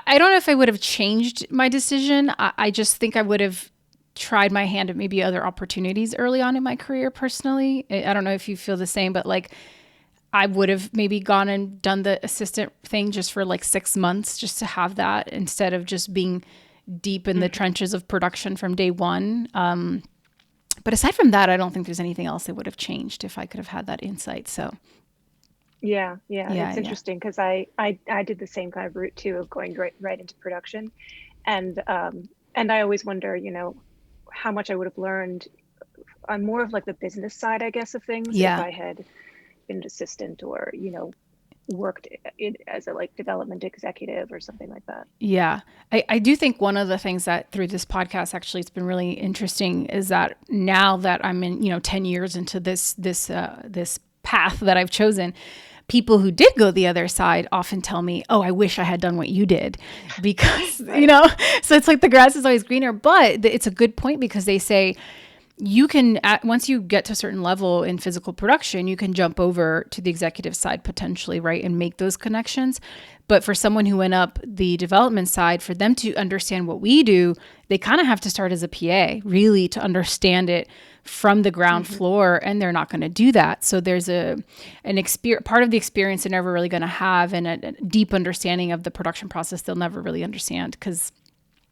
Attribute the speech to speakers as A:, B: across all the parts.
A: I don't know if I would have changed my decision. I just think I would have tried my hand at maybe other opportunities early on in my career personally. I don't know if you feel the same, but like I would have maybe gone and done the assistant thing just for like 6 months just to have that instead of just being deep in the trenches of production from day one. But aside from that, I don't think there's anything else that would have changed if I could have had that insight. So
B: Yeah,
A: yeah,
B: it's
A: yeah.
B: interesting because I did the same kind of route too of going right into production, and I always wonder, how much I would have learned on more of like the business side, I guess, of things if
A: Yeah.
B: I had been an assistant or worked as a like development executive or something like that.
A: Yeah. I do think one of the things that through this podcast actually it's been really interesting is that now that I'm in, 10 years into this path that I've chosen, people who did go the other side often tell me, "Oh, I wish I had done what you did." Because,
B: Right.
A: so it's like the grass is always greener, but it's a good point because they say you can once you get to a certain level in physical production, you can jump over to the executive side potentially, right, and make those connections. But for someone who went up the development side, for them to understand what we do, they kind of have to start as a PA really to understand it from the ground
B: Hmm.
A: floor, and they're not going to do that. So there's an experience, part of the experience they're never really going to have, and a deep understanding of the production process they'll never really understand because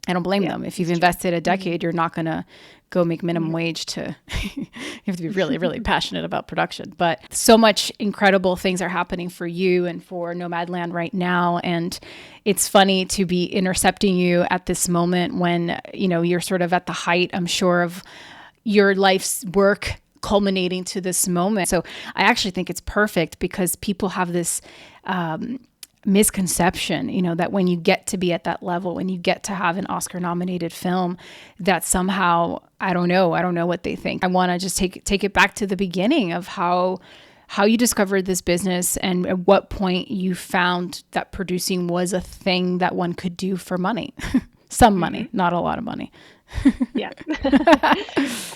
A: I don't blame
B: Yeah,
A: them. If you've
B: it's true.
A: invested a
B: Hmm.
A: decade, you're not going to go make minimum
B: Hmm.
A: wage to, you have to be really, really passionate about production. But so much incredible things are happening for you and for Nomadland right now. And it's funny to be intercepting you at this moment when, you're sort of at the height, I'm sure, of your life's work culminating to this moment. So I actually think it's perfect because people have this misconception, that when you get to be at that level, when you get to have an Oscar nominated film, that somehow, I don't know what they think. I want to just take it back to the beginning of how you discovered this business and at what point you found that producing was a thing that one could do for money. Some
B: Hmm.
A: money, not a lot of money.
B: Yeah.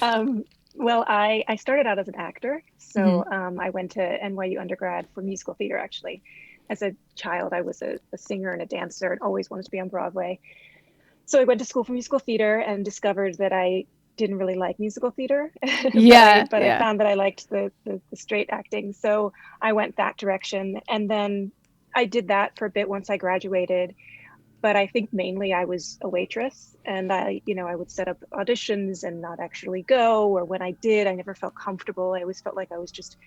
B: Um, well, I started out as an actor.
A: Hmm.
B: So I went to NYU undergrad for musical theater, actually. As a child, I was a singer and a dancer and always wanted to be on Broadway. So I went to school for musical theater and discovered that I didn't really like musical theater,
A: Yeah,
B: but I
A: yeah.
B: found that I liked the straight acting. So I went that direction. And then I did that for a bit once I graduated, but I think mainly I was a waitress and I would set up auditions and not actually go, or when I did, I never felt comfortable. I always felt like I was just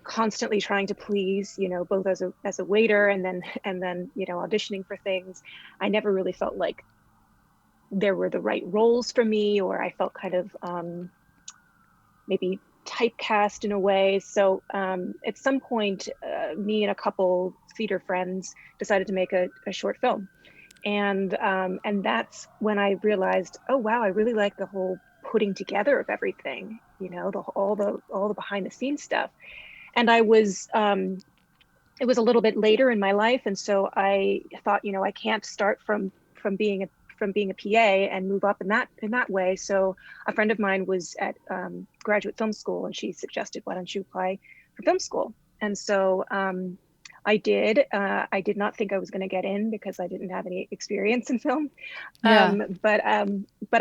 B: constantly trying to please, both as a waiter and then, auditioning for things. I never really felt like there were the right roles for me, or I felt kind of maybe typecast in a way. So at some point, me and a couple theater friends decided to make a short film, and that's when I realized, oh wow, I really like the whole putting together of everything, all the behind the scenes stuff. And it was a little bit later in my life, and so I thought, I can't start from being a PA and move up in that way. So a friend of mine was at graduate film school, and she suggested, why don't you apply for film school? And so I did. I did not think I was going to get in because I didn't have any experience in film,
A: Yeah.
B: but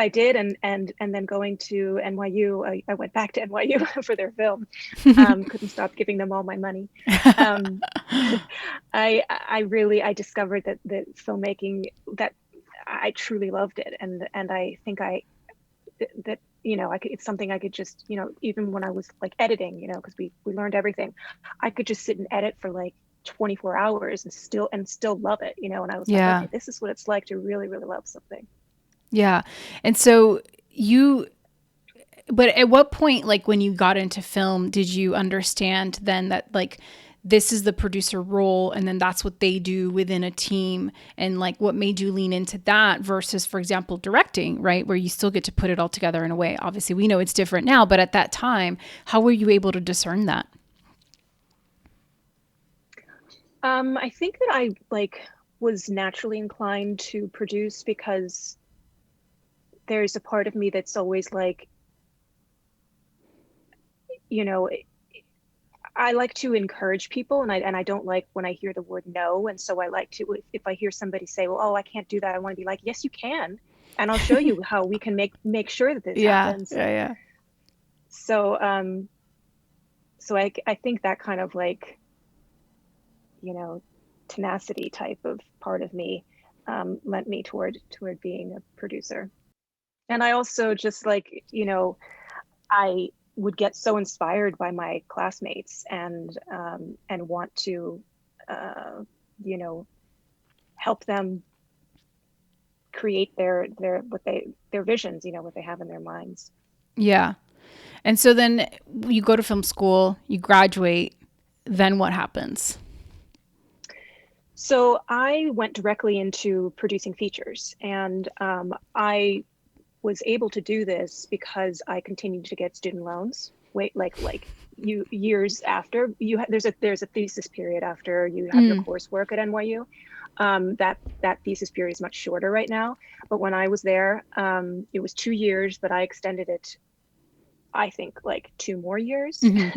B: I did, and then going to NYU, I went back to NYU for their film. Couldn't stop giving them all my money. Um, I discovered that filmmaking, that I truly loved it, and I think that it's something I could just, even when I was like editing, because we learned everything, I could just sit and edit for like 24 hours and still love it, and I was like,
A: Yeah.
B: okay, this is what it's like to really really love something.
A: Yeah. And so you, but at what point, like when you got into film, did you understand then that like this is the producer role and then that's what they do within a team? And like what made you lean into that versus, for example, directing, right? Where you still get to put it all together in a way. Obviously, we know it's different now, but at that time, how were you able to discern that?
B: I think that I like was naturally inclined to produce because there's a part of me that's always like, you know I like to encourage people, and I don't like when I hear the word no. And so I like to, if I hear somebody say, well, oh, I can't do that, I want to be like, yes, you can. And I'll show you how we can make sure that this
A: Yeah,
B: happens.
A: yeah, yeah.
B: So, so I think that kind of like, you know, tenacity type of part of me lent me toward being a producer. And I also just like, I would get so inspired by my classmates and want to, you know, help them create their visions, what they have in their minds.
A: Yeah. And so then you go to film school, you graduate, then what happens?
B: So I went directly into producing features, and I was able to do this because I continued to get student loans. Wait, like you years after there's a thesis period after you have your
A: Mm.
B: coursework at NYU. That thesis period is much shorter right now, but when I was there, it was 2 years, but I extended it, I think, like 2 more years.
A: Hmm.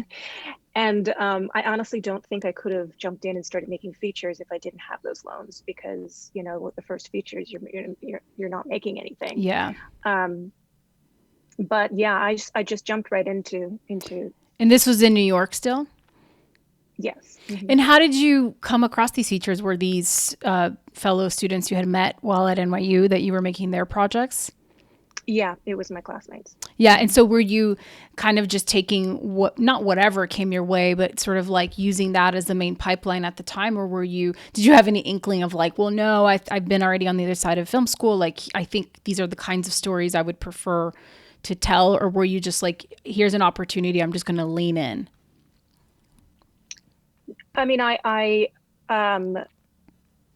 B: And I honestly don't think I could have jumped in and started making features if I didn't have those loans, because with the first features, you're not making anything.
A: Yeah.
B: Um, but yeah, I just jumped right into
A: And this was in New York still?
B: yes. Mm-hmm.
A: And how did you come across these features? Were these fellow students you had met while at NYU that you were making their projects?
B: Yeah, it was my classmates.
A: Yeah. And
B: Mm-hmm.
A: so were you kind of just taking not whatever came your way, but sort of like using that as the main pipeline at the time? Or did you have any inkling of like, well, no, I've been already on the other side of film school. Like, I think these are the kinds of stories I would prefer to tell. Or were you just like, here's an opportunity, I'm just going to lean in?
B: I mean,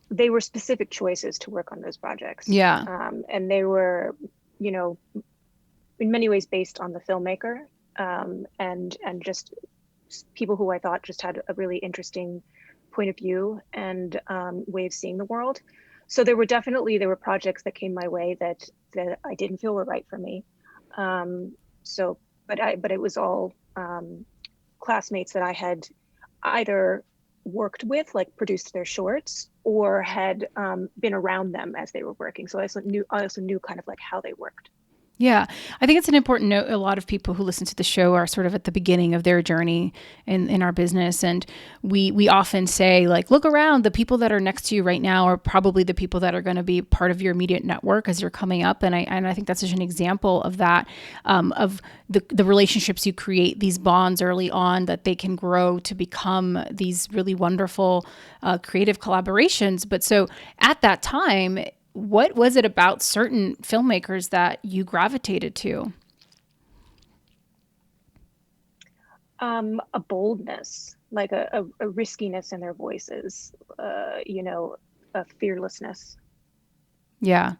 B: they were specific choices to work on those projects,
A: Yeah.
B: and they were, in many ways based on the filmmaker, and just people who I thought just had a really interesting point of view and way of seeing the world. So there were projects that came my way that I didn't feel were right for me. Um, so, but it was all classmates that I had either worked with, like produced their shorts, or had been around them as they were working. So I also knew kind of like how they worked.
A: Yeah, I think it's an important note. A lot of people who listen to the show are sort of at the beginning of their journey in our business. And we often say, like, look around. The people that are next to you right now are probably the people that are going to be part of your immediate network as you're coming up. And I think that's such an example of that, of the relationships you create, these bonds early on, that they can grow to become these really wonderful creative collaborations. But so at that time, what was it about certain filmmakers that you gravitated to?
B: A boldness, like a riskiness in their voices, a fearlessness.
A: Yeah.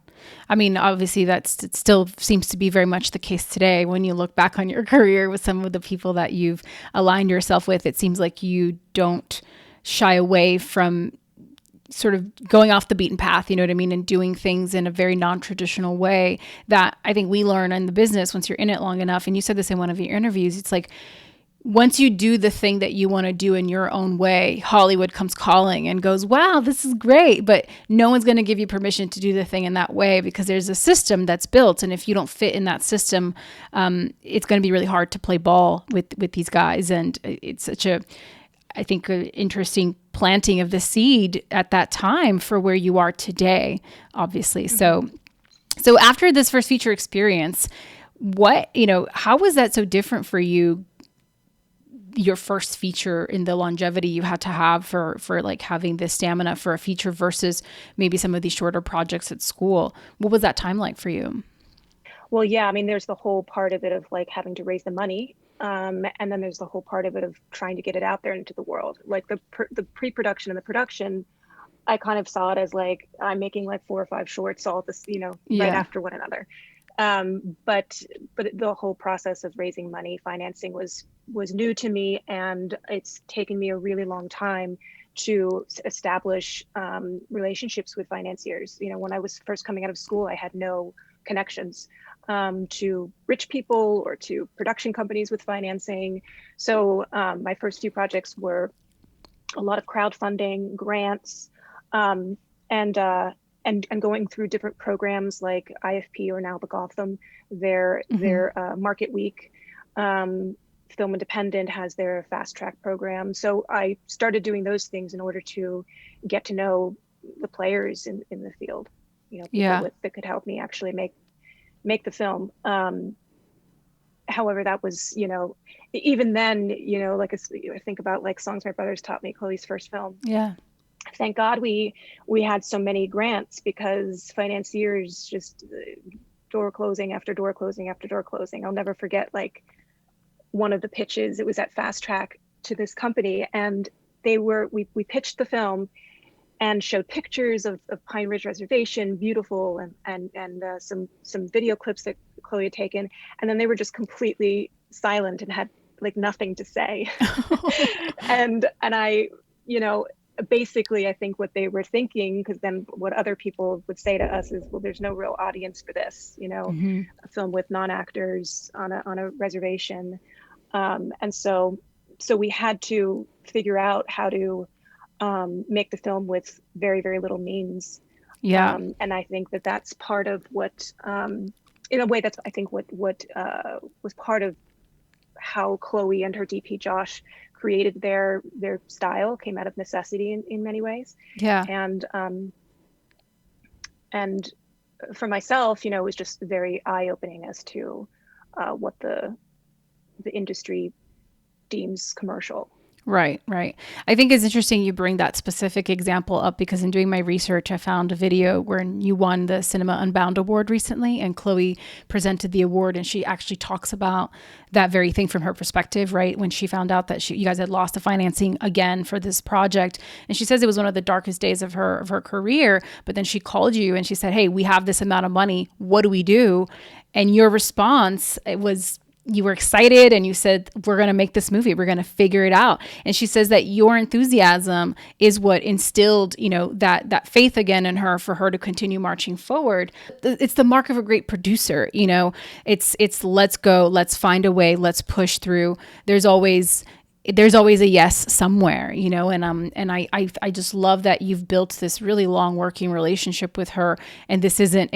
A: I mean, obviously, it still seems to be very much the case today. When you look back on your career with some of the people that you've aligned yourself with, it seems like you don't shy away from sort of going off the beaten path, you know what I mean, and doing things in a very non-traditional way that I think we learn in the business once you're in it long enough. And you said this in one of your interviews. It's like, once you do the thing that you want to do in your own way, Hollywood comes calling and goes, wow, this is great. But no one's going to give you permission to do the thing in that way, because there's a system that's built. And if you don't fit in that system, it's going to be really hard to play ball with these guys. And it's such I think, an interesting planting of the seed at that time for where you are today, obviously.
B: Mm-hmm.
A: So after this first feature experience, how was that so different for you? Your first feature, in the longevity you had to have for like having the stamina for a feature versus maybe some of these shorter projects at school. What was that time like for you?
B: Well, yeah, I mean, there's the whole part of it of like having to raise the money. And then there's the whole part of it of trying to get it out there into the world. Like the pre-production and the production, I kind of saw it as like, I'm making like 4 or 5 shorts all this, right
A: Yeah.
B: after one another. But the whole process of raising money, financing was new to me, and it's taken me a really long time to establish relationships with financiers. When I was first coming out of school, I had no connections. to rich people or to production companies with financing. So my first few projects were a lot of crowdfunding, grants, um, and, uh, and going through different programs like IFP, or now the Gotham, their Market Week. Film Independent has their fast track program. So I started doing those things in order to get to know the players in the field, people that could help me actually make the film. However, that was, even then, like I think about like Songs My Brothers Taught Me, Chloe's first film.
A: Yeah.
B: Thank God we had so many grants, because financiers just door closing after door closing after door closing. I'll never forget, like, one of the pitches, it was at Fast Track to this company, and we pitched the film and showed pictures of Pine Ridge Reservation, beautiful, and some video clips that Chloe had taken, and then they were just completely silent and had like nothing to say. and I, basically I think what they were thinking, because then what other people would say to us is, well, there's no real audience for this, a film with non-actors on a reservation. And so we had to figure out how to make the film with very, very little means.
A: Yeah.
B: And I think that that's part of what, in a way, that's, I think, what was part of how Chloe and her DP Josh created their style, came out of necessity in many ways.
A: Yeah.
B: And for myself, it was just very eye-opening as to what the industry deems commercial.
A: Right. I think it's interesting you bring that specific example up, because in doing my research, I found a video where you won the Cinema Unbound Award recently, and Chloe presented the award, and she actually talks about that very thing from her perspective, right? When she found out that you guys had lost the financing again for this project. And she says it was one of the darkest days of her career, but then she called you and she said, hey, we have this amount of money. What do we do? And your response, you were excited and you said, we're going to make this movie. We're going to figure it out. And she says that your enthusiasm is what instilled, that faith again in her, for her to continue marching forward. It's the mark of a great producer. It's let's go, let's find a way, let's push through. There's always a yes somewhere, and I just love that you've built this really long working relationship with her. And this isn't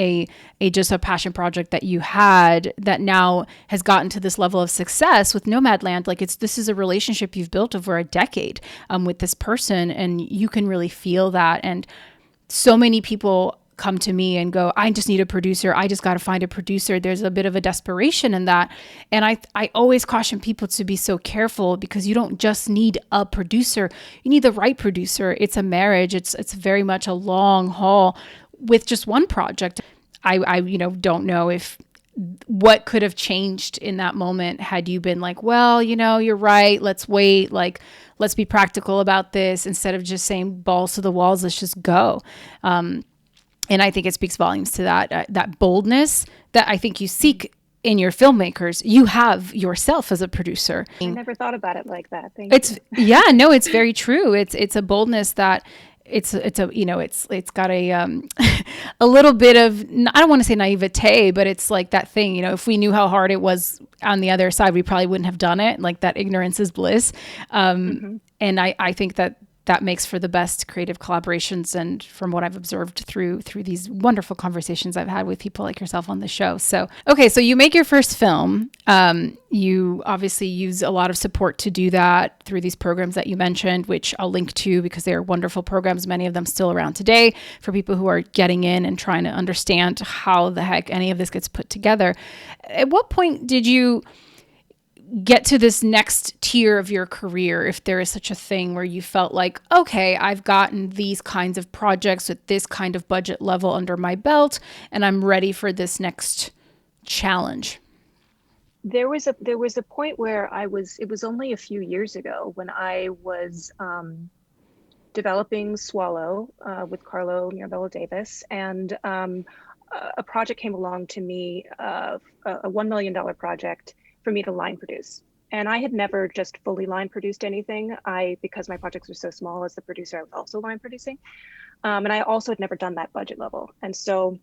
A: just a passion project that you had that now has gotten to this level of success with Nomadland. Like this is a relationship you've built over a decade with this person, and you can really feel that. And so many people come to me and go, I just need a producer. I just got to find a producer. There's a bit of a desperation in that. And I always caution people to be so careful, because you don't just need a producer. You need the right producer. It's a marriage. It's very much a long haul with just one project. I don't know if what could have changed in that moment had you been like, well, you're right. Let's wait. Like, let's be practical about this, instead of just saying balls to the walls. Let's just go. And I think it speaks volumes to that boldness that I think you seek in your filmmakers. You have yourself as a producer.
B: I never thought about it like that.
A: It's very true. It's a boldness that it's got a a little bit of, I don't want to say naivete, but it's like that thing, if we knew how hard it was on the other side, we probably wouldn't have done it. Like that ignorance is bliss. And I think that makes for the best creative collaborations, and from what I've observed through these wonderful conversations I've had with people like yourself on the show. So, okay, so you make your first film. You obviously use a lot of support to do that through these programs that you mentioned, which I'll link to because they are wonderful programs, many of them still around today, for people who are getting in and trying to understand how the heck any of this gets put together. At what point did you get to this next tier of your career, if there is such a thing, where you felt like, okay, I've gotten these kinds of projects with this kind of budget level under my belt, and I'm ready for this next challenge?
B: There was a point where it was only a few years ago, when I was developing Swallow with Carlo Mirabella-Davis, and a project came along to me, a $1 million project for me to line produce. And I had never just fully line produced anything. Because my projects were so small as the producer, I was also line producing. And I also had never done that budget level. And so,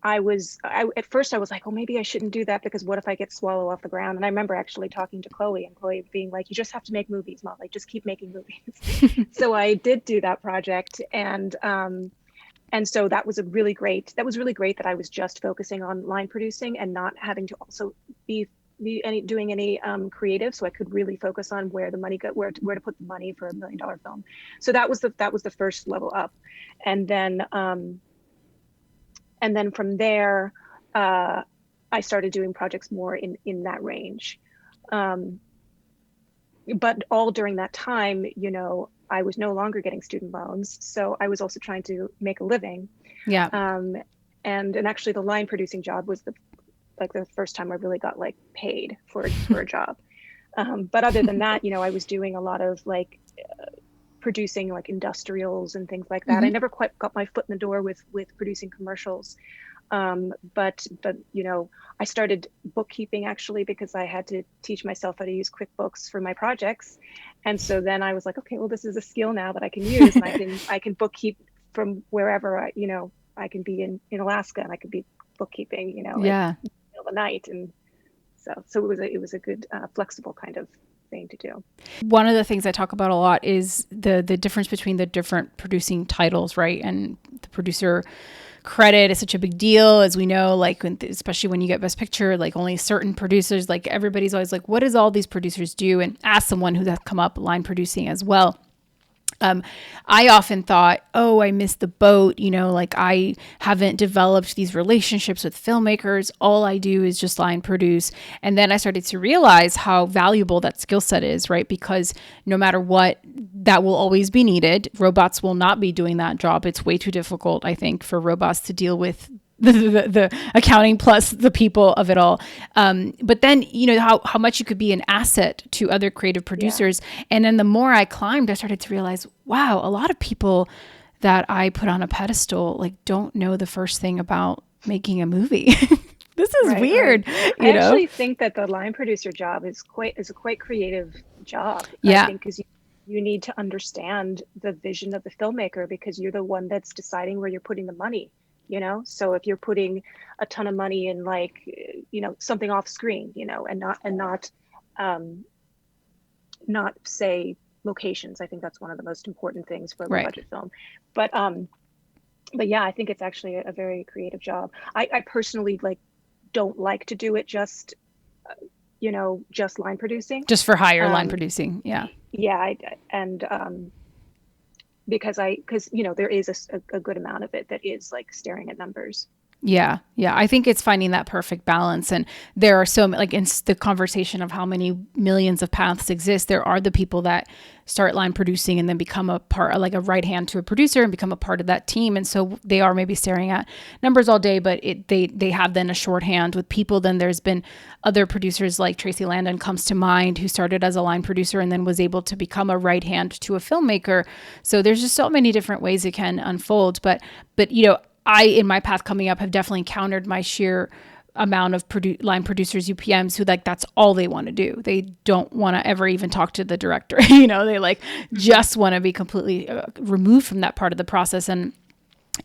B: at first I was like, oh, maybe I shouldn't do that, because what if I get swallowed off the ground? And I remember actually talking to Chloe, and Chloe being like, you just have to make movies, Mollye, just keep making movies. So I did do that project. And so that was really great that I was just focusing on line producing and not having to also be doing any creative, so I could really focus on where the money where to put the money for $1 million film. So that was the first level up, and then from there I started doing projects more in that range. But all during that time, I was no longer getting student loans, so I was also trying to make a living.
A: Yeah.
B: And actually, the line producing job was the first time I really got paid for a job. But other than that, I was doing a lot of producing industrials and things like that. Mm-hmm. I never quite got my foot in the door with producing commercials. But I started bookkeeping actually, because I had to teach myself how to use QuickBooks for my projects. And so then I was like, okay, well, this is a skill now that I can use, and I can bookkeep from wherever I can be in Alaska, and I could be bookkeeping, yeah, in the middle of the night. And so it was a good flexible kind of thing to do.
A: One of the things I talk about a lot is the difference between the different producing titles, right? And the producer credit is such a big deal, as we know, especially when you get Best Picture, only certain producers, everybody's always like, what does all these producers do? And as someone who has come up line producing as well, I often thought, oh, I missed the boat. I haven't developed these relationships with filmmakers. All I do is just line produce. And then I started to realize how valuable that skill set is, right? Because no matter what, that will always be needed. Robots will not be doing that job. It's way too difficult, I think, for robots to deal with the accounting plus the people of it all. But then, how much you could be an asset to other creative producers. Yeah. And then the more I climbed, I started to realize, wow, a lot of people that I put on a pedestal, don't know the first thing about making a movie. This is weird.
B: Right. I actually think that the line producer job is a quite creative job.
A: Yeah.
B: I think because you need to understand the vision of the filmmaker, because you're the one that's deciding where you're putting the money. So if you're putting a ton of money in something off screen, and not say locations, I think that's one of the most important things for a budget film. But yeah, I think it's actually a very creative job. I personally don't like to do it just line producing.
A: Just for hire line producing. Yeah.
B: Yeah. Because there is a good amount of it that is staring at numbers.
A: Yeah. Yeah. I think it's finding that perfect balance. And there are so many, in the conversation of how many millions of paths exist, there are the people that start line producing and then become a part, a right hand to a producer and become a part of that team. And so they are maybe staring at numbers all day, but they have then a shorthand with people. Then there's been other producers like Tracy Landon comes to mind, who started as a line producer and then was able to become a right hand to a filmmaker. So there's just so many different ways it can unfold. But I, in my path coming up, have definitely encountered my sheer amount of line producers, UPMs, who that's all they want to do. They don't want to ever even talk to the director. They just want to be completely removed from that part of the process. And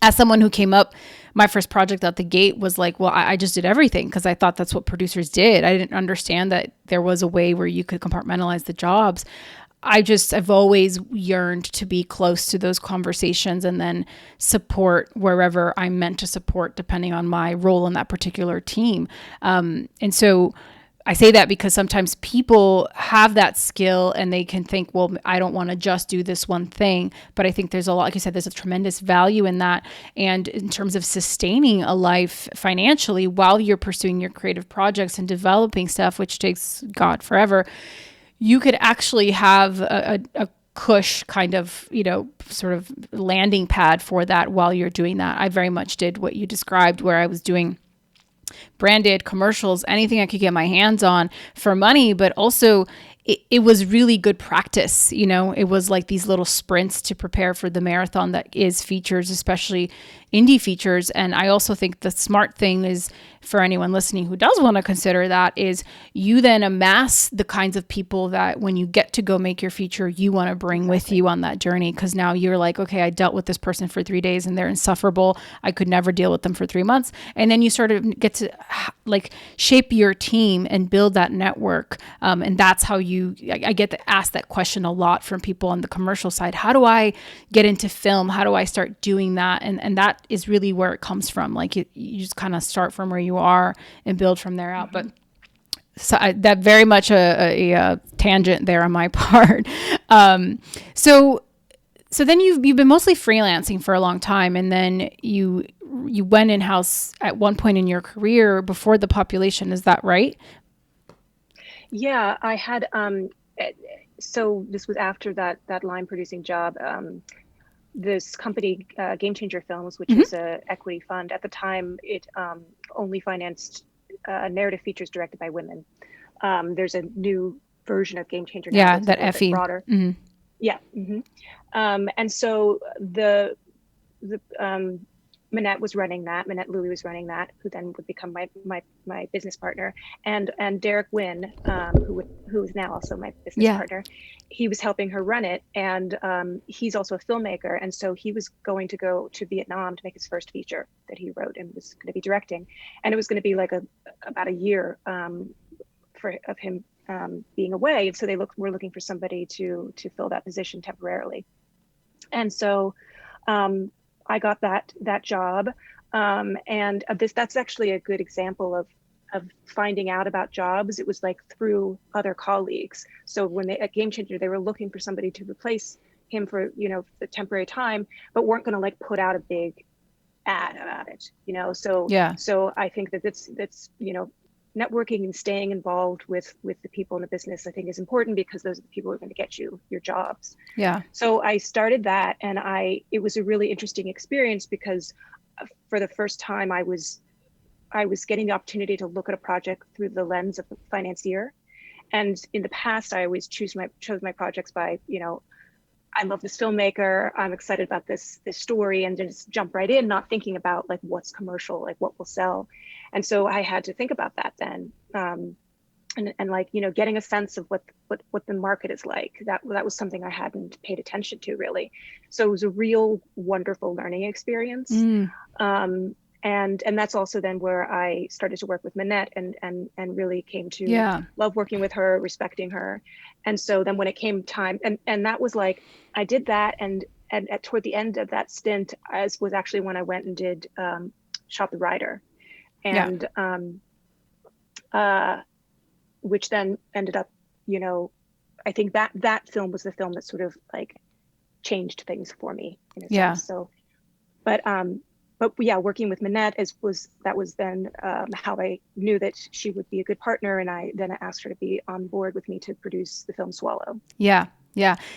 A: as someone who came up, my first project out the gate was well, I just did everything because I thought that's what producers did. I didn't understand that there was a way where you could compartmentalize the jobs. I've always yearned to be close to those conversations and then support wherever I'm meant to support, depending on my role in that particular team. And so I say that because sometimes people have that skill and they can think, well, I don't want to just do this one thing. But I think there's a lot, like you said, there's a tremendous value in that. And in terms of sustaining a life financially while you're pursuing your creative projects and developing stuff, which takes, God, forever, you could actually have a cush kind of, sort of landing pad for that while you're doing that. I very much did what you described, where I was doing branded commercials, anything I could get my hands on for money, but also it was really good practice. It was these little sprints to prepare for the marathon that is features, especially indie features. And I also think the smart thing is for anyone listening who does want to consider that, is you then amass the kinds of people that when you get to go make your feature, you want to bring with you on that journey. Because now you're like, okay, I dealt with this person for 3 days and they're insufferable. I could never deal with them for 3 months. And then you sort of get to like shape your team and build that network. And that's how I get to ask that question a lot from people on the commercial side. How do I get into film? How do I start doing that? And that is really where it comes from. Like you just kind of start from where you are and build from there out. But so that very much a tangent there on my part. So then you've been mostly freelancing for a long time, and then you went in-house at one point in your career before The Population. Is that right?
B: Yeah, I had, so this was after that line producing job. This company, Game Changer Films, which is a equity fund at the time, it only financed narrative features directed by women. There's a new version of Game Changer now.
A: Yeah, that FE.
B: Broader. Yeah. And so the Minette was running that. Minette Louie was running that, who then would become my business partner. And Derek Wynn, who is now also my business partner, he was helping her run it. And he's also a filmmaker. And so he was going to go to Vietnam to make his first feature that he wrote and was going to be directing. And it was going to be like about a year of him being away. And so were looking for somebody to fill that position temporarily. And so I got that job, and that's actually a good example of finding out about jobs. It was like through other colleagues. So when at Game Changer, they were looking for somebody to replace him for the temporary time, but weren't going to like put out a big ad about it. So I think that that's networking and staying involved with the people in the business, I think, is important, because those are the people who are going to get you your jobs.
A: Yeah.
B: So I started that, and it was a really interesting experience, because for the first time I was getting the opportunity to look at a project through the lens of the financier. And in the past, I always chose my projects by, I love this filmmaker, I'm excited about this story, and just jump right in, not thinking about like what's commercial, like what will sell. And so I had to think about that then, and like getting a sense of what the market is like. That was something I hadn't paid attention to really. So it was a real wonderful learning experience. And that's also then where I started to work with Minette and really came to love working with her, respecting her. And so then when it came time, and that was like, I did that, and toward the end of that stint, as was actually when I went and did Shop the Rider, and which then ended up, I think that film was the film that sort of like changed things for me in a sense. So, but yeah, working with Minette was then how I knew that she would be a good partner, and I asked her to be on board with me to produce the film Swallow.
A: Yeah.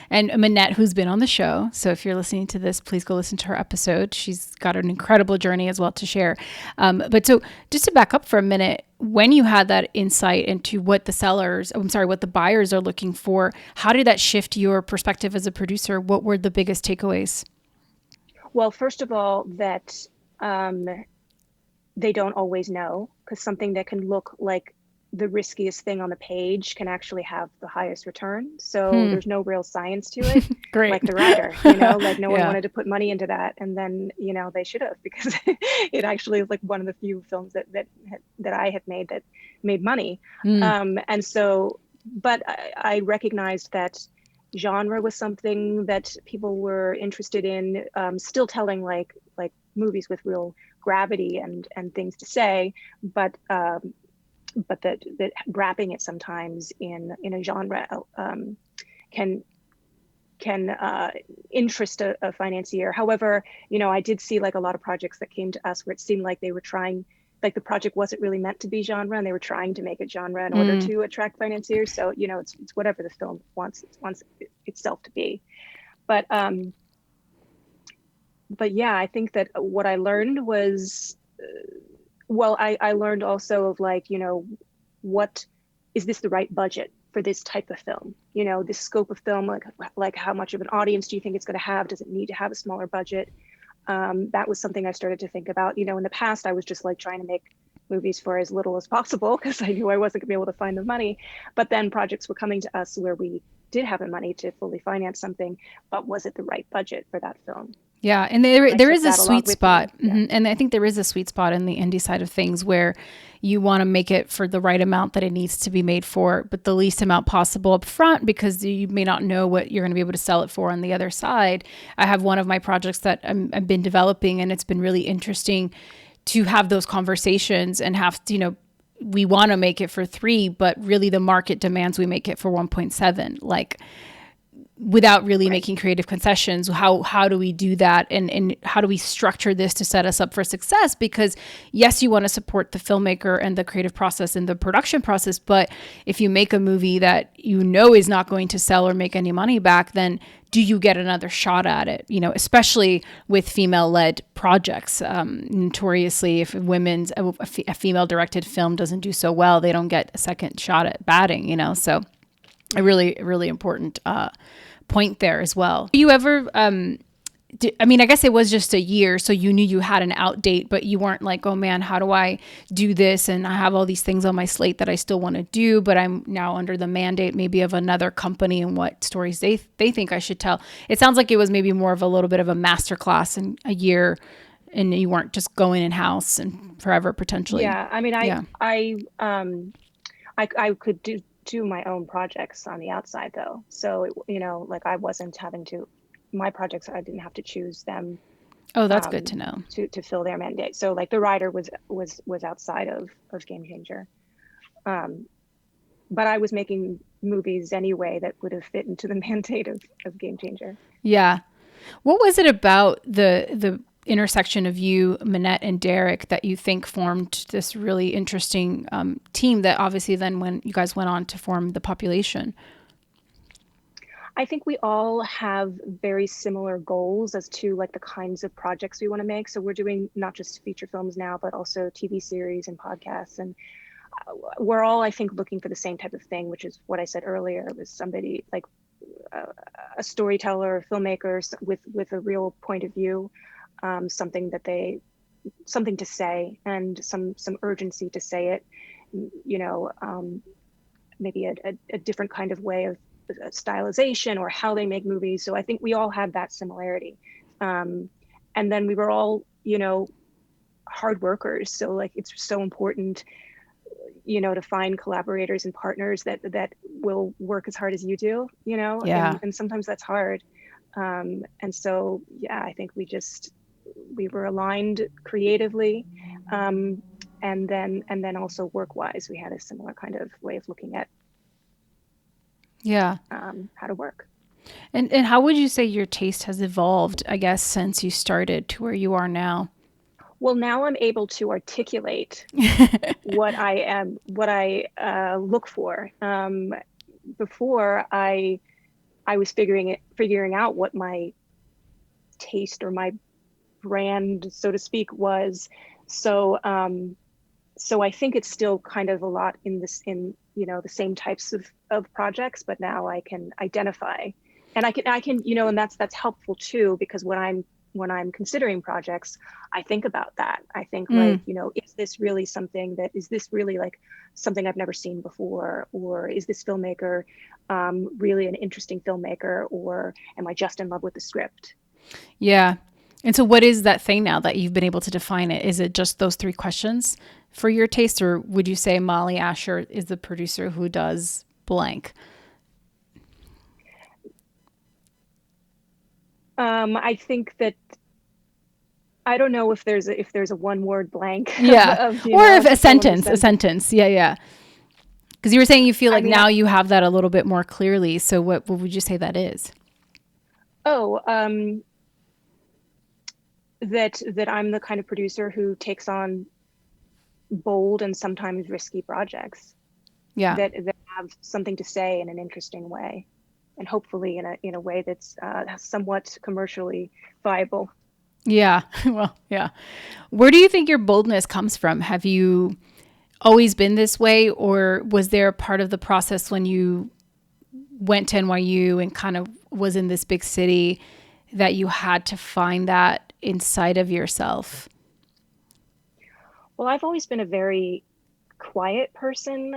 A: And Minette, who's been on the show, so if you're listening to this, please go listen to her episode. She's got an incredible journey as well to share. But so just to back up for a minute, when you had that insight into what the buyers are looking for, how did that shift your perspective as a producer? What were the biggest takeaways?
B: Well, first of all, that they don't always know, because something that can look like the riskiest thing on the page can actually have the highest return. So there's no real science to it.
A: Great.
B: Like The Rider, like no one wanted to put money into that, and then they should have, because it actually is like one of the few films that I have made that made money. And so, but I recognized that genre was something that people were interested in, still telling like movies with real gravity and things to say, but that wrapping it sometimes in a genre can interest a financier. However, I did see like a lot of projects that came to us where it seemed like they were trying, like the project wasn't really meant to be genre, and they were trying to make it genre in order to attract financiers. So it's whatever the film wants itself to be. But yeah, I think that what I learned was, I learned also of like, what is this the right budget for this type of film? This scope of film, like how much of an audience do you think it's going to have? Does it need to have a smaller budget? That was something I started to think about. In the past, I was just like trying to make movies for as little as possible because I knew I wasn't going to be able to find the money. But then projects were coming to us where we did have the money to fully finance something, but was it the right budget for that film?
A: Yeah, and there is a sweet spot.
B: Yeah.
A: Mm-hmm. And I think there is a sweet spot in the indie side of things where you want to make it for the right amount that it needs to be made for, but the least amount possible up front, because you may not know what you're going to be able to sell it for on the other side. I have one of my projects that I've been developing, and it's been really interesting to have those conversations and have to, we want to make it for 3, but really the market demands we make it for 1.7. Like, without really making creative concessions, how do we do that? And how do we structure this to set us up for success? Because yes, you want to support the filmmaker and the creative process and the production process, but if you make a movie that is not going to sell or make any money back, then do you get another shot at it? Especially with female-led projects. Notoriously, if a female-directed film doesn't do so well, they don't get a second shot at batting, so a really, really important point there as well. Do you ever, I guess it was just a year, so you knew you had an out date, but you weren't like, oh man, how do I do this? And I have all these things on my slate that I still want to do, but I'm now under the mandate maybe of another company and what stories they think I should tell. It sounds like it was maybe more of a little bit of a masterclass in a year, and you weren't just going in-house and forever potentially.
B: Yeah, I could do my own projects on the outside though. So, I wasn't having to, my projects, I didn't have to choose them.
A: Oh, that's good to know.
B: To fill their mandate. So like the writer was outside of Game Changer. But I was making movies anyway that would have fit into the mandate of Game Changer.
A: Yeah. What was it about the intersection of you, Minette, and Derek that you think formed this really interesting team that obviously then when you guys went on to form The Population?
B: I think we all have very similar goals as to like the kinds of projects we want to make. So we're doing not just feature films now, but also TV series and podcasts. And we're all, I think, looking for the same type of thing, which is what I said earlier, was somebody like a storyteller, filmmaker with a real point of view. Something to say and some urgency to say it, maybe a different kind of way of stylization or how they make movies. So I think we all had that similarity. And then we were all, hard workers. So like, it's so important, to find collaborators and partners that will work as hard as you do,
A: Yeah.
B: And sometimes that's hard. And so, yeah, I think we were aligned creatively, and then also work-wise, we had a similar kind of way of looking at how to work.
A: And how would you say your taste has evolved, I guess, since you started to where you are now?
B: Well, now I'm able to articulate what I look for. Before I was figuring out what my taste or my brand, so to speak, was. So I think it's still kind of a lot in the same types of projects, but now I can identify, and I can and that's helpful too, because when I'm considering projects, I think about that. I think like, is this really something like something I've never seen before, or is this filmmaker really an interesting filmmaker, or am I just in love with the script?
A: Yeah. And so what is that thing now that you've been able to define it? Is it just those 3 questions for your taste, or would you say Mollye Asher is the producer who does blank?
B: I think that, I don't know if there's a one word blank.
A: Yeah. Or if a sentence. Yeah. Because you were saying you feel like now you have that a little bit more clearly. So what would you say that is?
B: That I'm the kind of producer who takes on bold and sometimes risky projects.
A: Yeah.
B: That have something to say in an interesting way, and hopefully in a way that's somewhat commercially viable.
A: Yeah. Well, yeah. Where do you think your boldness comes from? Have you always been this way, or was there a part of the process when you went to NYU and kind of was in this big city that you had to find that inside of yourself?
B: Well, I've always been a very quiet person,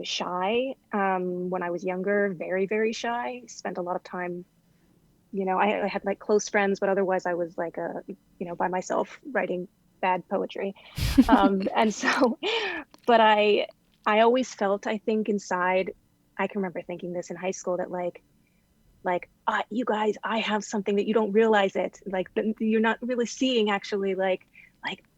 B: shy. When I was younger, very, very shy. Spent a lot of time, I had like close friends, but otherwise I was like by myself writing bad poetry. And so, but I always felt, I think inside, I can remember thinking this in high school that you guys, I have something that you don't realize it. Like you're not really seeing actually like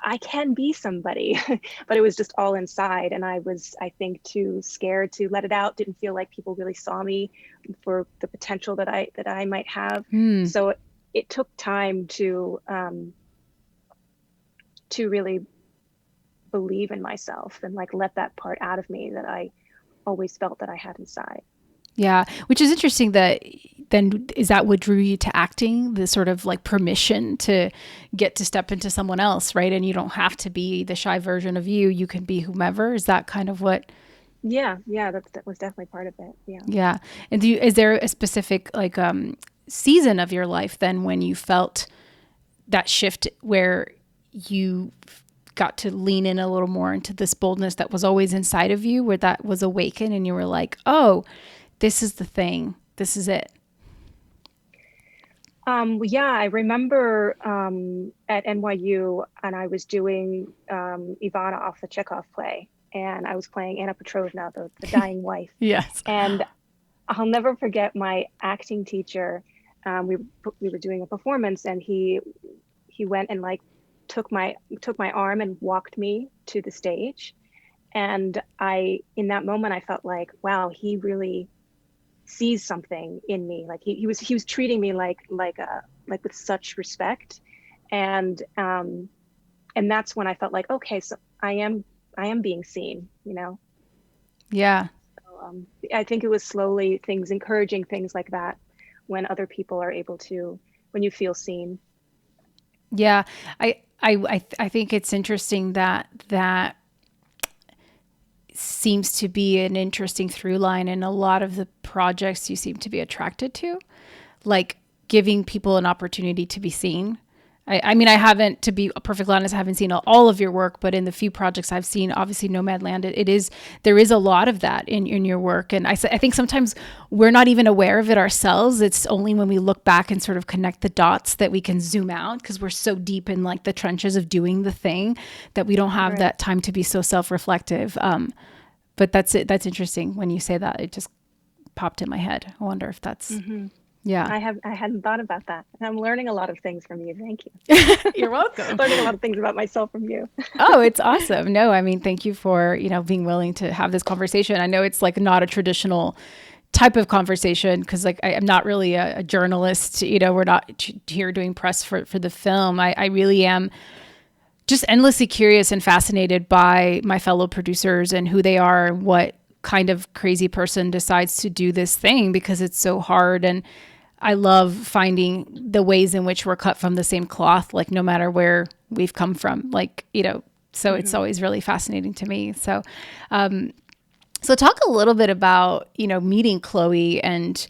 B: I can be somebody, but it was just all inside. And I was, I think, too scared to let it out. Didn't feel like people really saw me for the potential that I might have. So it took time to really believe in myself and like let that part out of me that I always felt that I had inside.
A: Yeah, which is interesting that then is that what drew you to acting, the sort of like permission to get to step into someone else, right? And you don't have to be the shy version of you. You can be whomever. Is that kind of what?
B: Yeah, that was definitely part of it. Yeah.
A: Yeah. And is there a specific like season of your life then when you felt that shift where you got to lean in a little more into this boldness that was always inside of you, where that was awakened and you were like, oh, this is the thing. This is it.
B: Yeah, I remember at NYU, and I was doing Ivana off the Chekhov play, and I was playing Anna Petrovna, the dying wife.
A: Yes.
B: And I'll never forget my acting teacher. We were doing a performance, and he went and like took my arm and walked me to the stage. And in that moment, I felt like, wow, he really sees something in me. Like he was treating me like with such respect. And that's when I felt like, okay, so I am being seen,
A: Yeah.
B: So, I think it was slowly encouraging things like that when other people are able to, when you feel seen.
A: Yeah. I think it's interesting that seems to be an interesting through line in a lot of the projects you seem to be attracted to, like giving people an opportunity to be seen. I mean, I haven't, to be perfectly honest, I haven't seen all of your work, but in the few projects I've seen, obviously Nomadland, there is a lot of that in your work. And I think sometimes we're not even aware of it ourselves. It's only when we look back and sort of connect the dots that we can zoom out, because we're so deep in like the trenches of doing the thing that we don't have that time to be so self-reflective. But that's it. That's interesting when you say that. It just popped in my head. I wonder if that's... Yeah.
B: I hadn't thought about that. I'm learning a lot of things from you. Thank you.
A: You're welcome.
B: Learning a lot of things about myself from you.
A: Oh, it's awesome. No, I mean, thank you for, being willing to have this conversation. I know it's like not a traditional type of conversation because like I'm not really a journalist, we're not here doing press for the film. I really am just endlessly curious and fascinated by my fellow producers and who they are and what kind of crazy person decides to do this thing, because it's so hard. And I love finding the ways in which we're cut from the same cloth, like no matter where we've come from, like, so it's always really fascinating to me. So, so talk a little bit about, meeting Chloé and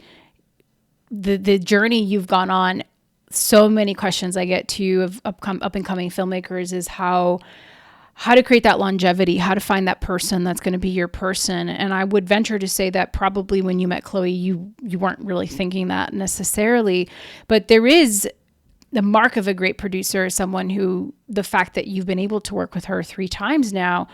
A: the journey you've gone on. So many questions I get to of up and coming filmmakers is how to create that longevity, how to find that person that's going to be your person. And I would venture to say that probably when you met Chloé, you weren't really thinking that necessarily, but there is the mark of a great producer, someone who the fact that you've been able to work with her 3 times now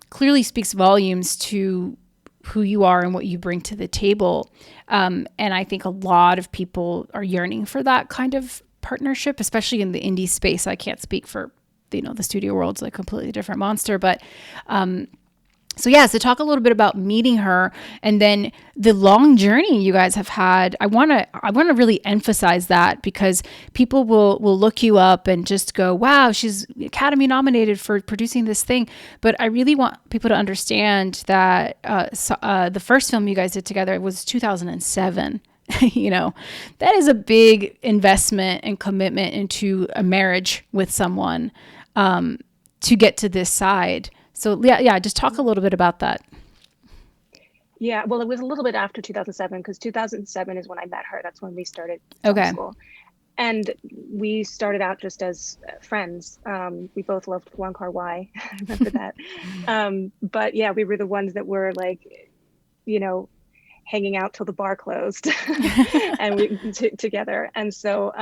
A: clearly speaks volumes to who you are and what you bring to the table. And I think a lot of people are yearning for that kind of partnership, especially in the indie space. I can't speak for the studio world's like a completely different monster. But so talk a little bit about meeting her and then the long journey you guys have had. I want to really emphasize that, because people will look you up and just go, wow, she's Academy nominated for producing this thing. But I really want people to understand that the first film you guys did together was 2007. That is a big investment and commitment into a marriage with someone to get to this side. So just talk a little bit about that.
B: Yeah, well, it was a little bit after 2007, because 2007 is when I met her. That's when we started
A: film
B: school. And we started out just as friends. We both loved Wong Kar-wai. I remember that. But yeah, we were the ones that were like, you know, hanging out till the bar closed and we together. And so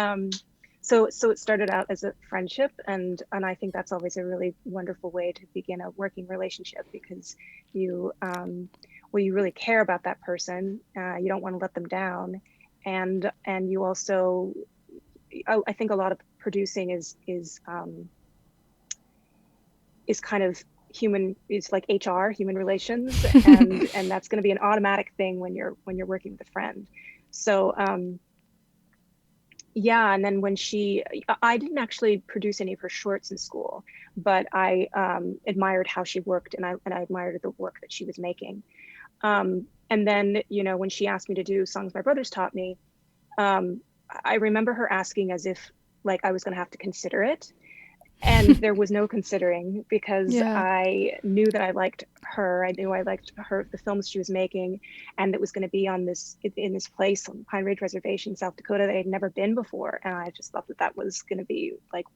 B: so it started out as a friendship, and I think that's always a really wonderful way to begin a working relationship, because you well, you really care about that person. You don't want to let them down, and you also, I think a lot of producing is kind of human, is like HR, human relations, and that's going to be an automatic thing when you're working with a friend. So yeah, and then I didn't actually produce any of her shorts in school, but I admired how she worked, and I admired the work that she was making. And then, you know, when she asked me to do Songs My Brothers Taught Me, I remember her asking as if like I was going to have to consider it. And there was no considering, because
A: Yeah.
B: I knew that I liked her. I knew I liked the films she was making, and it was going to be in this place on Pine Ridge Reservation, South Dakota, that I'd never been before. And I just thought that was going to be like,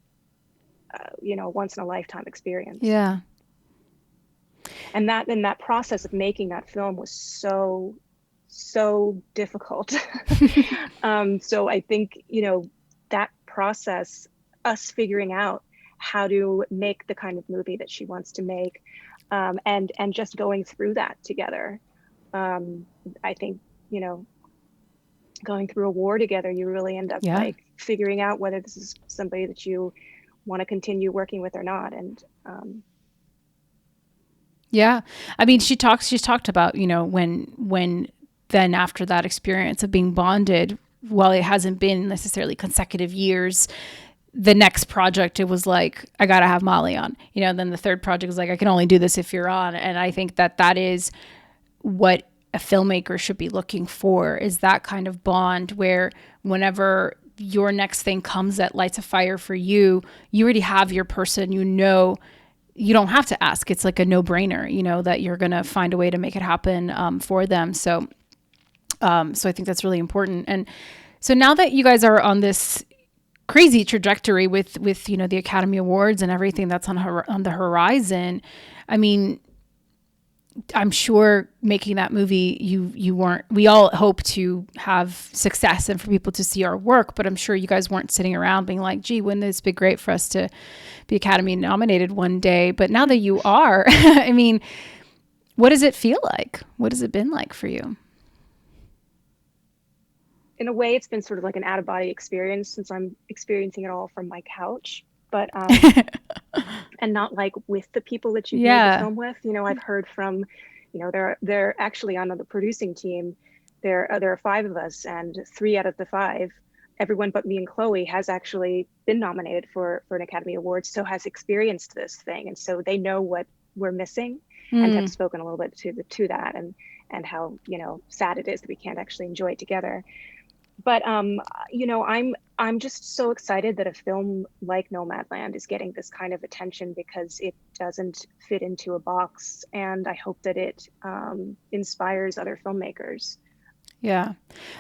B: you know, once in a lifetime experience.
A: Yeah.
B: And that process of making that film was so difficult. So I think, you know, that process, us figuring out how to make the kind of movie that she wants to make, and just going through that together. I think, you know, going through a war together, you really end up like figuring out whether this is somebody that you want to continue working with or not. And
A: yeah, I mean, she's talked about, you know, when then after that experience of being bonded, while it hasn't been necessarily consecutive years, the next project, it was like, I got to have Mollye on, you know, and then the third project was like, I can only do this if you're on. And I think that is what a filmmaker should be looking for, is that kind of bond where whenever your next thing comes that lights a fire for you, you already have your person, you know, you don't have to ask. It's like a no-brainer, you know, that you're going to find a way to make it happen for them. So I think that's really important. And so now that you guys are on this crazy trajectory with you know, the Academy Awards and everything that's on the horizon, I mean, I'm sure making that movie, you weren't, we all hope to have success and for people to see our work, but I'm sure you guys weren't sitting around being like, gee, wouldn't this be great for us to be Academy nominated one day? But now that you are, I mean, what does it feel like? What has it been like for you?
B: in a way, it's been sort of like an out of body experience, since I'm experiencing it all from my couch, but and not like with the people that you've made the film with. You know, I've heard from, you know, they're actually on the producing team. There are 5 of us, and 3 out of the 5, everyone but me and Chloe, has actually been nominated for an Academy Award, so has experienced this thing, and so they know what we're missing, and have spoken a little bit to that, and how, you know, sad it is that we can't actually enjoy it together. But you know, I'm just so excited that a film like Nomadland is getting this kind of attention, because it doesn't fit into a box, and I hope that it inspires other filmmakers.
A: Yeah,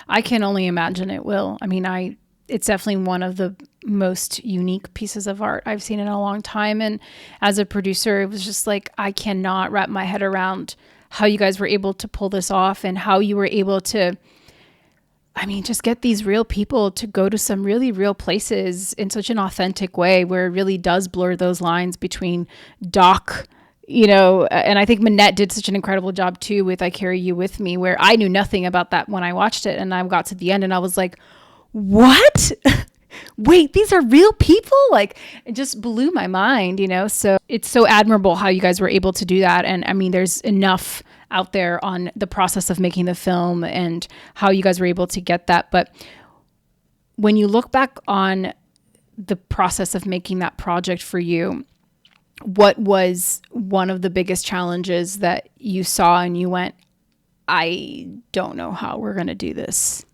A: I can only imagine it will. I mean, it's definitely one of the most unique pieces of art I've seen in a long time. And as a producer, it was just like, I cannot wrap my head around how you guys were able to pull this off, and how you were able to, I mean, just get these real people to go to some really real places in such an authentic way, where it really does blur those lines between doc, you know. And I think Minette did such an incredible job too with I Carry You With Me, where I knew nothing about that when I watched it, and I got to the end and I was like, what? Wait, these are real people? Like, it just blew my mind, you know? So it's so admirable how you guys were able to do that. And I mean, there's enough out there on the process of making the film and how you guys were able to get that. But when you look back on the process of making that project for you, what was one of the biggest challenges that you saw and you went, I don't know how we're going to do this,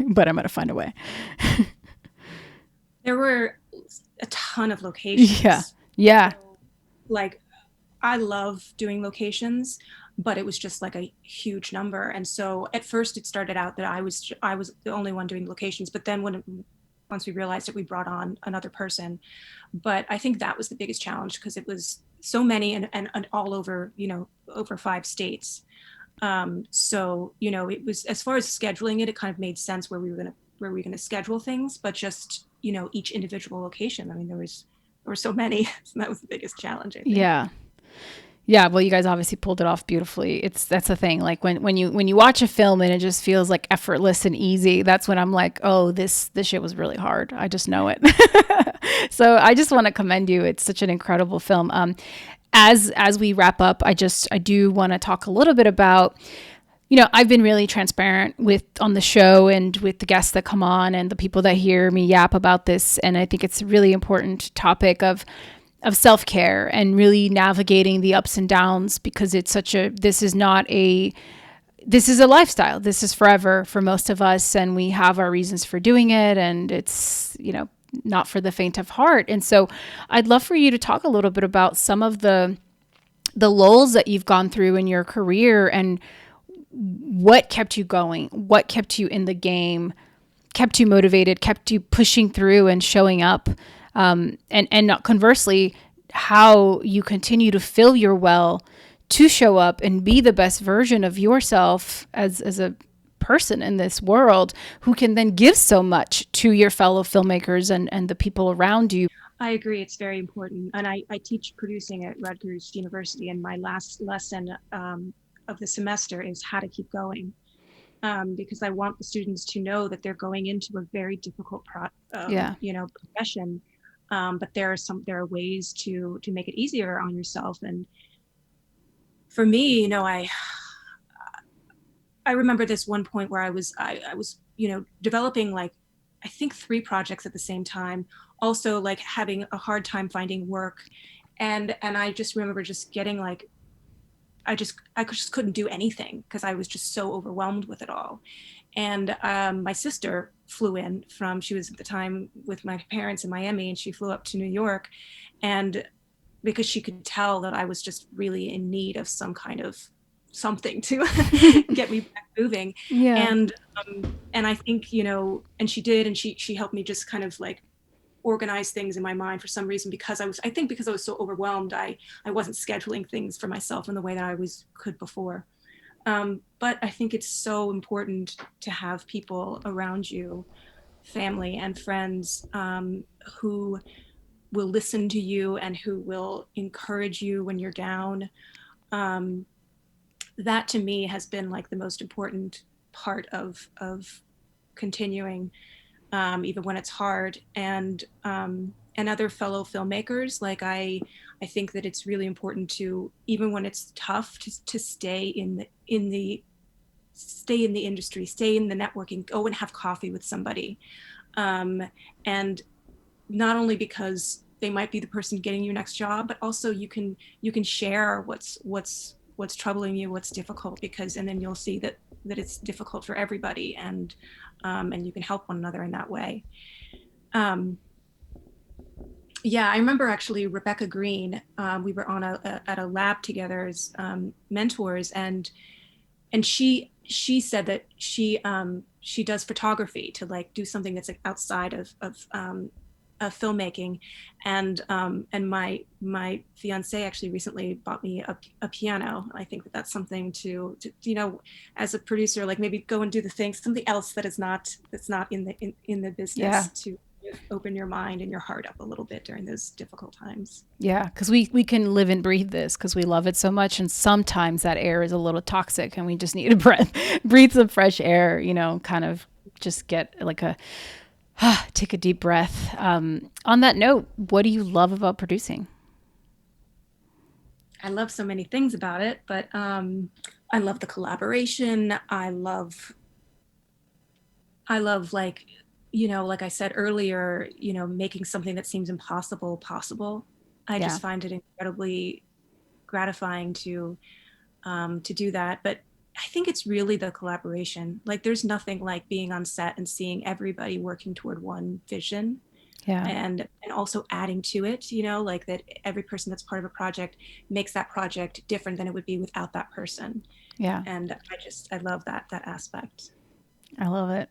A: but I'm going to find a way?
C: There were a ton of locations.
A: Yeah.
C: So, like, I love doing locations, but it was just like a huge number. And so at first it started out that I was the only one doing locations. But then when we realized it, we brought on another person. But I think that was the biggest challenge, because it was so many and all over, over 5 states. So, it was, as far as scheduling it, it kind of made sense where we were going to schedule things, but just, each individual location. I mean, there were so many, so that was the biggest challenge, I think.
A: Yeah. Yeah, well, you guys obviously pulled it off beautifully. That's the thing. Like when you watch a film and it just feels like effortless and easy, that's when I'm like, oh, this shit was really hard. I just know it. So I just want to commend you. It's such an incredible film. As we wrap up, I do want to talk a little bit about, I've been really transparent on the show and with the guests that come on and the people that hear me yap about this, and I think it's a really important topic of self-care and really navigating the ups and downs, because this is a lifestyle. This is forever for most of us, and we have our reasons for doing it, and it's, not for the faint of heart. And so I'd love for you to talk a little bit about some of the lulls that you've gone through in your career, and what kept you going, what kept you in the game, kept you motivated, kept you pushing through and showing up. And not conversely, how you continue to fill your well to show up and be the best version of yourself as a person in this world, who can then give so much to your fellow filmmakers and the people around you.
C: I agree. It's very important. And I teach producing at Rutgers University, and my last lesson of the semester is how to keep going. Because I want the students to know that they're going into a very difficult profession. But there are ways to make it easier on yourself. And for me, I remember this one point where I was developing, like, I think 3 projects at the same time, also like having a hard time finding work. And I just remember just getting like, I just couldn't do anything because I was just so overwhelmed with it all. And my sister flew in she was at the time with my parents in Miami, and she flew up to New York, and because she could tell that I was just really in need of some kind of something to get me back moving.
A: Yeah.
C: And I think, and she did, and she helped me just kind of like organize things in my mind for some reason, because I was so overwhelmed, I wasn't scheduling things for myself in the way that I could before. But I think it's so important to have people around you, family and friends, who will listen to you and who will encourage you when you're down. That to me has been like the most important part of continuing, even when it's hard. And other fellow filmmakers, like I think that it's really important to, even when it's tough, to stay in the industry, stay in the networking, go and have coffee with somebody. And not only because they might be the person getting your next job, but also you can share what's troubling you, what's difficult, and then you'll see that it's difficult for everybody, and you can help one another in that way. Yeah, I remember actually Rebecca Green. We were at a lab together as mentors, and she said that she does photography to like do something that's like outside of filmmaking, and my fiance actually recently bought me a piano. I think that's something to as a producer, like maybe go and do something else that's not in the business. Yeah. To open your mind and your heart up a little bit during those difficult times.
A: Yeah, because we can live and breathe this because we love it so much, and sometimes that air is a little toxic and we just need to breathe some fresh air, kind of just get like take a deep breath. On that note, what do you love about producing?
C: I love so many things about it, but I love the collaboration. I love like, like I said earlier, making something that seems impossible possible. I just find it incredibly gratifying to do that. But I think it's really the collaboration. Like there's nothing like being on set and seeing everybody working toward one vision. Yeah. And also adding to it, like that every person that's part of a project makes that project different than it would be without that person. Yeah. And I love that aspect.
A: I love it.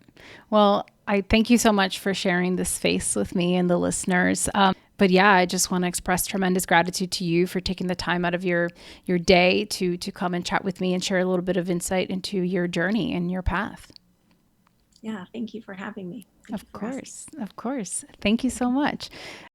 A: Well, I thank you so much for sharing this space with me and the listeners. But yeah, I just want to express tremendous gratitude to you for taking the time out of your day to come and chat with me and share a little bit of insight into your journey and your path.
C: Yeah, thank you for having me.
A: Of course. Thank you so much.